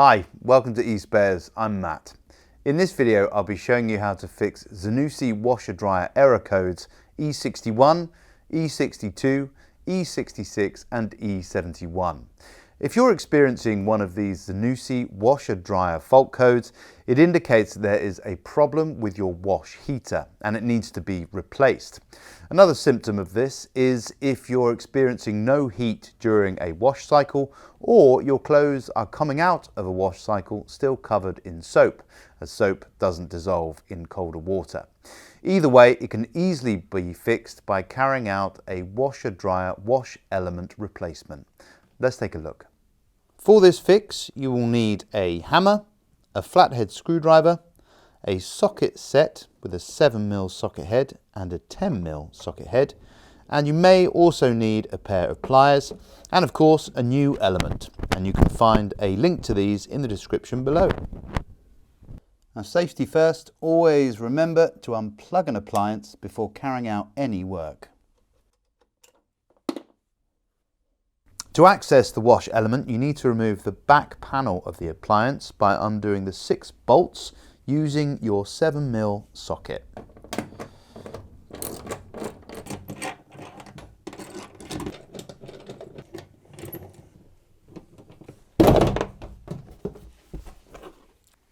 Hi, welcome to eSpares, I'm Matt. In this video I'll be showing you how to fix Zanussi washer dryer error codes E61, E62, E66 and E71. If you're experiencing one of these Zanussi washer dryer fault codes, it indicates that there is a problem with your wash heater and it needs to be replaced. Another symptom of this is if you're experiencing no heat during a wash cycle, or your clothes are coming out of a wash cycle still covered in soap, as soap doesn't dissolve in colder water. Either way, it can easily be fixed by carrying out a washer dryer wash element replacement. Let's take a look. For this fix, you will need a hammer, a flathead screwdriver, a socket set with a 7mm socket head and a 10mm socket head, and you may also need a pair of pliers and of course a new element, and you can find a link to these in the description below. Now, safety first, always remember to unplug an appliance before carrying out any work. To access the wash element, you need to remove the back panel of the appliance by undoing the 6 bolts using your 7mm socket.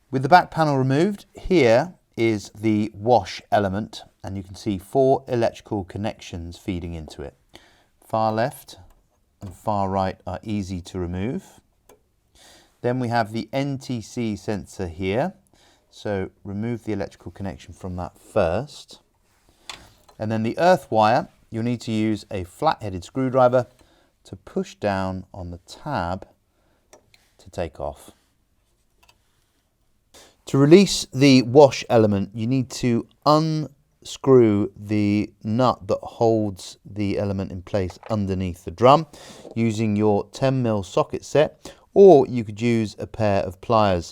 With the back panel removed, here is the wash element, and you can see 4 electrical connections feeding into it. Far left and far right are easy to remove. Then we have the NTC sensor here, so remove the electrical connection from that first. And then the earth wire, you'll need to use a flat-headed screwdriver to push down on the tab to take off. To release the wash element, you need to unscrew the nut that holds the element in place underneath the drum using your 10mm socket set, or you could use a pair of pliers.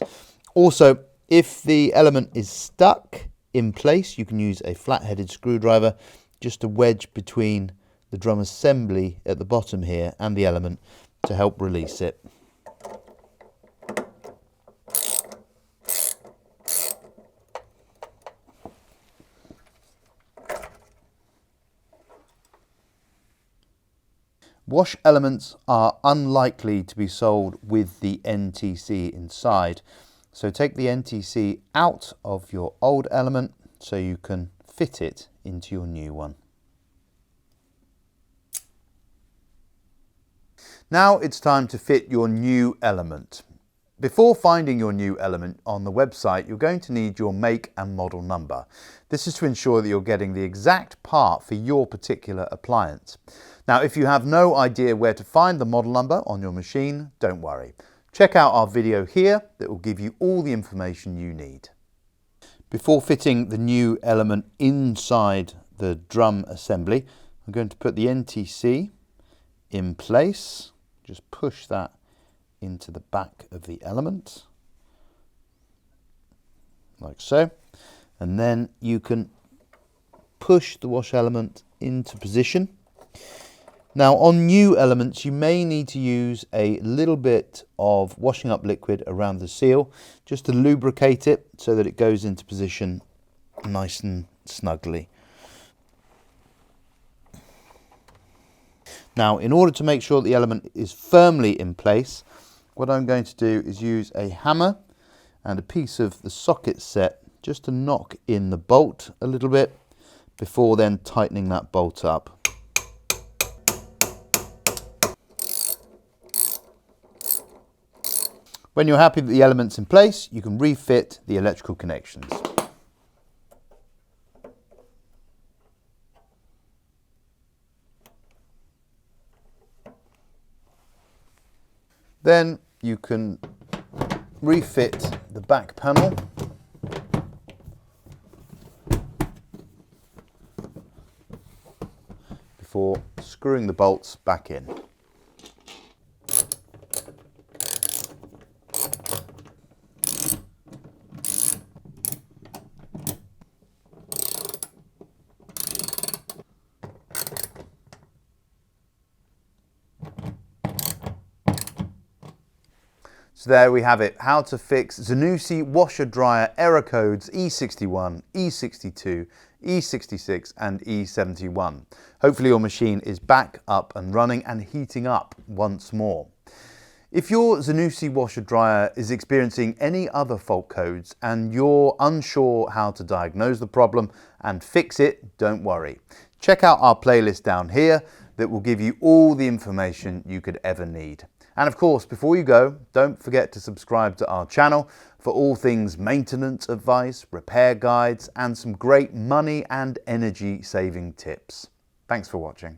Also, if the element is stuck in place, you can use a flat-headed screwdriver just to wedge between the drum assembly at the bottom here and the element to help release it. Wash elements are unlikely to be sold with the NTC inside, so take the NTC out of your old element so you can fit it into your new one. Now it's time to fit your new element. Before finding your new element on the website, you're going to need your make and model number. This is to ensure that you're getting the exact part for your particular appliance. Now, if you have no idea where to find the model number on your machine, don't worry. Check out our video here that will give you all the information you need. Before fitting the new element inside the drum assembly, I'm going to put the NTC in place. Just push that into the back of the element, like so, and then you can push the wash element into position. Now, on new elements, you may need to use a little bit of washing up liquid around the seal just to lubricate it so that it goes into position nice and snugly. Now, in order to make sure the element is firmly in place, what I'm going to do is use a hammer and a piece of the socket set just to knock in the bolt a little bit before then tightening that bolt up. When you're happy that the element's in place, you can refit the electrical connections. Then you can refit the back panel before screwing the bolts back in. So there we have it, how to fix Zanussi washer dryer error codes E61, E62, E66 and E71. Hopefully your machine is back up and running and heating up once more. If your Zanussi washer dryer is experiencing any other fault codes and you're unsure how to diagnose the problem and fix it, don't worry. Check out our playlist down here that will give you all the information you could ever need. And of course, before you go, don't forget to subscribe to our channel for all things maintenance advice, repair guides, and some great money and energy saving tips. Thanks for watching.